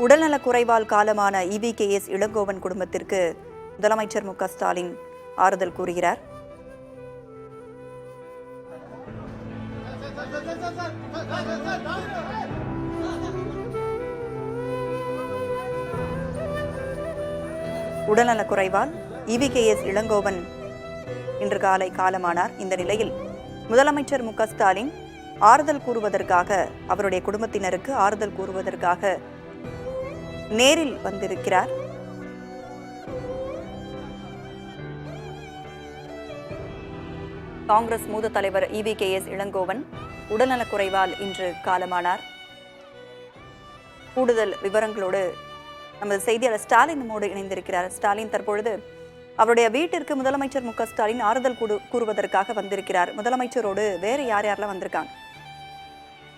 உடல்நலக் குறைவால் காலமான EVKS இளங்கோவன் குடும்பத்திற்கு முதலமைச்சர் மு.க. ஸ்டாலின் ஆறுதல் கூறுகிறார். உடல்நலக் குறைவால் EVKS இளங்கோவன் இன்று காலை காலமானார். இந்த நிலையில் முதலமைச்சர் மு.க. ஸ்டாலின் ஆறுதல் கூறுவதற்காக, அவருடைய குடும்பத்தினருக்கு ஆறுதல் கூறுவதற்காக நேரில் வந்திருக்கிறார். காங்கிரஸ் மூத்த தலைவர் EVKS இளங்கோவன் உடல்நலக் குறைவால் இன்று காலமானார். கூடுதல் விவரங்களோடு நமது செய்தியாளர் ஸ்டாலின் நம்மோடு இணைந்திருக்கிறார். ஸ்டாலின், தற்பொழுது அவருடைய வீட்டிற்கு முதலமைச்சர் மு.க. ஸ்டாலின் ஆறுதல் கூறுவதற்காக வந்திருக்கிறார். முதலமைச்சரோடு வேறு யார் யாரெல்லாம் வந்திருக்காங்க?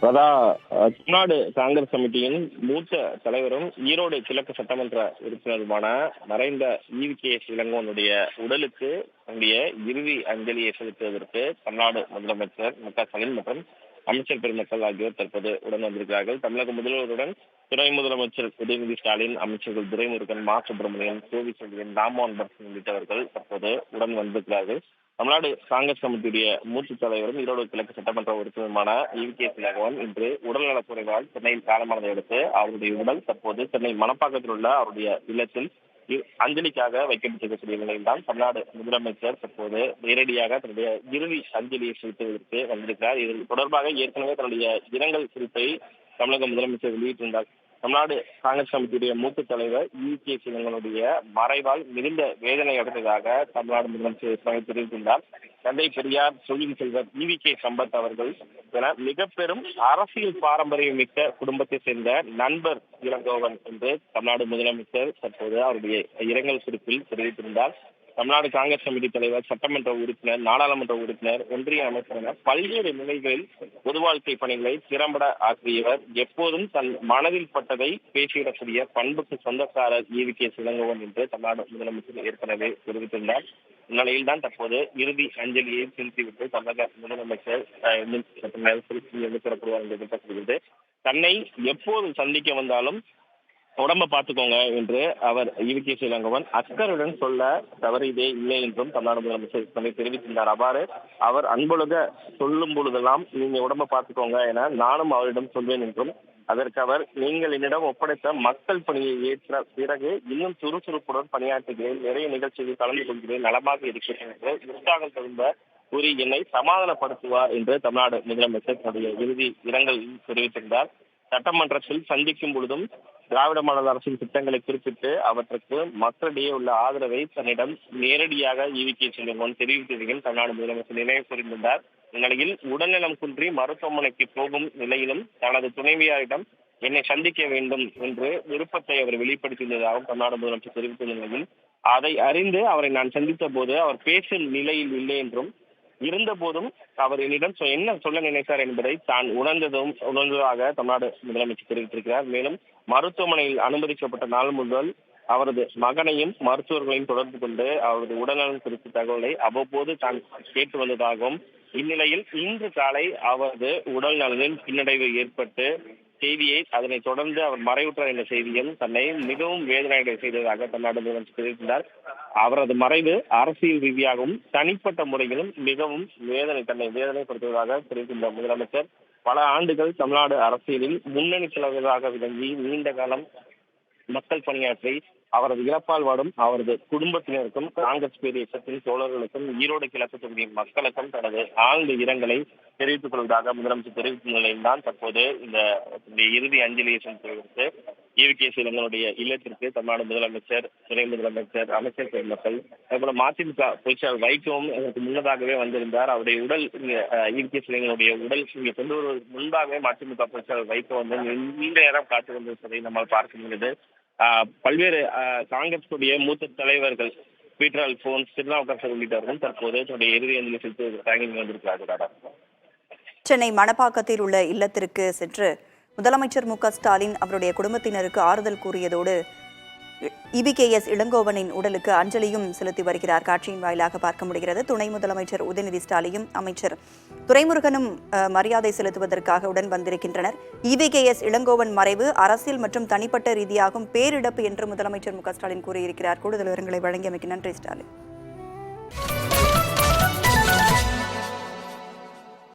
தமிழ்நாடு காங்கிரஸ் கமிட்டியின் மூத்த தலைவரும் ஈரோடு கிழக்கு சட்டமன்ற உறுப்பினருமான மறைந்த EVKS இளங்கோவனுடைய உடலுக்கு தன்னுடைய இறுதி அஞ்சலியை செலுத்துவதற்கு தமிழ்நாடு முதலமைச்சர் மு.க. ஸ்டாலின் மற்றும் அமைச்சர் பெருமக்கள் ஆகியோர் தற்போது உடன் வந்திருக்கிறார்கள். தமிழக முதல்வருடன் துணை முதலமைச்சர் உதயநிதி ஸ்டாலின், அமைச்சர்கள் துரைமுருகன், மா சுப்பிரமணியன், கோவி செல்வன், ராம்மோகன் பர்சன் உள்ளிட்டவர்கள் தற்போது உடன் வந்திருக்கிறார்கள். தமிழ்நாடு காங்கிரஸ் கமிட்டியுடைய மூத்த தலைவரும் ஈரோடு கிழக்கு சட்டமன்ற உறுப்பினருமான EVKS இளங்கோவன் இன்று உடல்நலக் குறைவால் சென்னையில் காலமானதை அடுத்து அவருடைய உடல் தற்போது சென்னை மணப்பாக்கத்தில் உள்ள அவருடைய இல்லத்தில் அஞ்சலிக்காக வைக்கப்பட்டிருக்கக்கூடிய நிலையில் தான் தமிழ்நாடு முதலமைச்சர் தற்போது நேரடியாக தன்னுடைய இறுதி அஞ்சலியை செலுத்துவதற்கு வந்திருக்கிறார். இது தொடர்பாக ஏற்கனவே தன்னுடைய இரங்கல் குறிப்பை தமிழக முதலமைச்சர் வெளியிட்டிருந்தார். தமிழ்நாடு காங்கிரஸ் கமிட்டியுடைய மூத்த தலைவர் EVKS இளங்கோவனுடைய மறைவால் மிகுந்த வேதனை அடைந்ததாக தமிழ்நாடு முதலமைச்சர் தெரிவித்திருந்தார். தந்தை பெரியார், தொழில் செல்வர் EVK சம்பத் அவர்கள் என மிக பெரும் அரசியல் பாரம்பரியம் மிக்க குடும்பத்தை சேர்ந்த நண்பர் இளங்கோவன் என்று தமிழ்நாடு முதலமைச்சர் தற்போது அவருடைய இரங்கல் குறிப்பில் தெரிவித்திருந்தார். தமிழ்நாடு காங்கிரஸ் கமிட்டி தலைவர், சட்டமன்ற உறுப்பினர், நாடாளுமன்ற உறுப்பினர், ஒன்றிய அமைச்சர் என பல்வேறு நிலைகளில் பொது வாழ்க்கை பணிகளை திறம்பட ஆற்றியவர். எப்போதும் தன் மனதில் பட்டதை பேசிவிடக்கூடிய பண்புக்கு சொந்தக்காரர் EVKS இளங்கோவன் என்று தமிழ்நாடு முதலமைச்சர் ஏற்கனவே தெரிவித்திருந்தார். இந்நிலையில் தான் தற்போது இறுதி அஞ்சலியை செலுத்திவிட்டு தமிழக முதலமைச்சர் சிறப்புவார் என்று எதிர்பார்க்கப்படுகிறது. தன்னை எப்போது சந்திக்க வந்தாலும் உடம்ப பார்த்துக்கோங்க என்று அவர் EVKS இளங்கோவன் அக்கறையுடன் சொல்ல தவறியதே இல்லை என்றும் தமிழ்நாடு முதலமைச்சர் தெரிவித்திருந்தார். அவ்வாறு அவர் அன்பொழுக சொல்லும் பொழுதெல்லாம் நீங்க உடம்ப பார்த்துக்கோங்க என நானும் அவரிடம் சொல்வேன் என்றும், அதற்கு அவர் நீங்கள் என்னிடம் ஒப்படைத்த மக்கள் பணியை ஏற்ற பிறகு இன்னும் சுறுசுறுப்புடன் பணியாற்றுகிறேன், நிறைய நிகழ்ச்சிகளில் கலந்து கொள்கிறேன், நலமாக இருக்கிறேன் என்று உற்சாகம் தகுந்த கூறி என்னை சமாதானப்படுத்துவார் என்று தமிழ்நாடு முதலமைச்சர் தன்னுடைய இறுதி இரங்கலில் தெரிவித்திருந்தார். சட்டமன்றத்தில் சந்திக்கும் பொழுதும் திராவிட மாடல் அரசின் திட்டங்களை குறிப்பிட்டு அவற்றுக்கு மக்களிடையே உள்ள ஆதரவை தன்னிடம் நேரடியாக EVKS இளங்கோவன் தெரிவித்ததையும் தமிழ்நாடு முதலமைச்சர் நினைவு கூர்ந்திருந்தார். இந்நிலையில் உடல்நலம் குன்றி மருத்துவமனைக்கு போகும் நிலையிலும் தனது துணைவியாரிடம் என்னை சந்திக்க வேண்டும் என்று விருப்பத்தை அவர் வெளிப்படுத்தியிருந்ததாகவும் தமிழ்நாடு முதலமைச்சர் தெரிவித்த நிலையில் அதை அறிந்து அவரை நான் சந்தித்த போது அவர் பேசும் நிலையில் இல்லை என்றும், இருந்த போதும் அவர் என்னிடம் என்ன சொல்ல நினைத்தார் என்பதை தான் உணர்ந்ததாக தமிழ்நாடு முதலமைச்சர் தெரிவித்திருக்கிறார். மேலும் மருத்துவமனையில் அனுமதிக்கப்பட்ட நாள் முதல் அவரது மகனையும் மருத்துவர்களையும் தொடர்பு கொண்டு அவரது உடல்நலம் குறித்த தகவலை அவ்வப்போது தான் கேட்டு வந்ததாகவும், இந்நிலையில் இன்று காலை அவரது உடல் நலனில் பின்னடைவு ஏற்பட்டு செய்தியை அதனைத் தொடர்ந்து அவர் மறைவுற்றார் என்ற செய்தியும் தன்னை மிகவும் வேதனை செய்ததாக தமிழ்நாடு முதலமைச்சர் தெரிவித்தார். அவரது மறைவு அரசியல் ரீதியாகவும் தனிப்பட்ட முறையிலும் மிகவும் தன்னை வேதனைப்படுத்துவதாக தெரிவிக்கின்ற முதலமைச்சர் பல ஆண்டுகள் தமிழ்நாடு அரசியலில் முன்னணி தலைவராக விளங்கி நீண்ட காலம் மக்கள் பணியாற்றி அவரது இறப்பால் வாடும் அவரது குடும்பத்தினருக்கும், காங்கிரஸ் பேரியக்கத்தின் தோழர்களுக்கும், ஈரோடு கிழக்கு தொகுதியின் மக்களுக்கும் தனது ஆழ்ந்த இரங்கலை தெரிவித்துக் கொள்வதாக முதலமைச்சர் தெரிவித்த நிலையில்தான் தற்போது இந்த இறுதி அஞ்சலியை செலுத்துவதற்கு EVKS இளங்கோவனுடைய இல்லத்திற்கு தமிழ்நாடு முதலமைச்சர், துணை முதலமைச்சர், அமைச்சர் பெருமக்கள், அதேபோல மதிமுக பொதுச்செயலாளர் வைகோவும் இதற்கு முன்னதாகவே வந்திருந்தார். அவருடைய உடல் EVKS இளங்கோவனுடைய உடல் இங்கே கொண்டு வருவதற்கு முன்பாகவே மதிமுக பொதுச்செயலாளர் வைகோ வந்து நீண்ட நேரம் காத்து வந்திருப்பதை நம்மால் பார்க்க முடிகிறது. பல்வேறு காங்கிரஸுடைய மூத்த தலைவர்கள் பீட்டர் அல்போன்ஸ், திருநாவுக்கரசர் உள்ளிட்டவர்கள் தற்போது தன்னுடைய இறுதி அஞ்சலி செலுத்துவதற்காக வந்திருக்கிறார்கள். சென்னை மணப்பாக்கத்தில் உள்ள இல்லத்திற்கு சென்று முதலமைச்சர் மு.க. ஸ்டாலின் அவருடைய குடும்பத்தினருக்கு ஆறுதல் கூறியதோடு EVKS இளங்கோவனின் உடலுக்கு அஞ்சலியும் செலுத்தி வருகிறார். காட்சியின் வாயிலாக பார்க்க முடிகிறது. துணை முதலமைச்சர் உதயநிதி ஸ்டாலினும் அமைச்சர் துரைமுருகனும் மரியாதை செலுத்துவதற்காக உடன் வந்திருக்கின்றனர். EVKS இளங்கோவன் மறைவு அரசியல் மற்றும் தனிப்பட்ட ரீதியாகவும் பேரிழப்பு என்று முதலமைச்சர் மு க ஸ்டாலின் கூறியிருக்கிறார். கூடுதல் விவரங்களை வழங்கியமைக்கு நன்றி ஸ்டாலின்.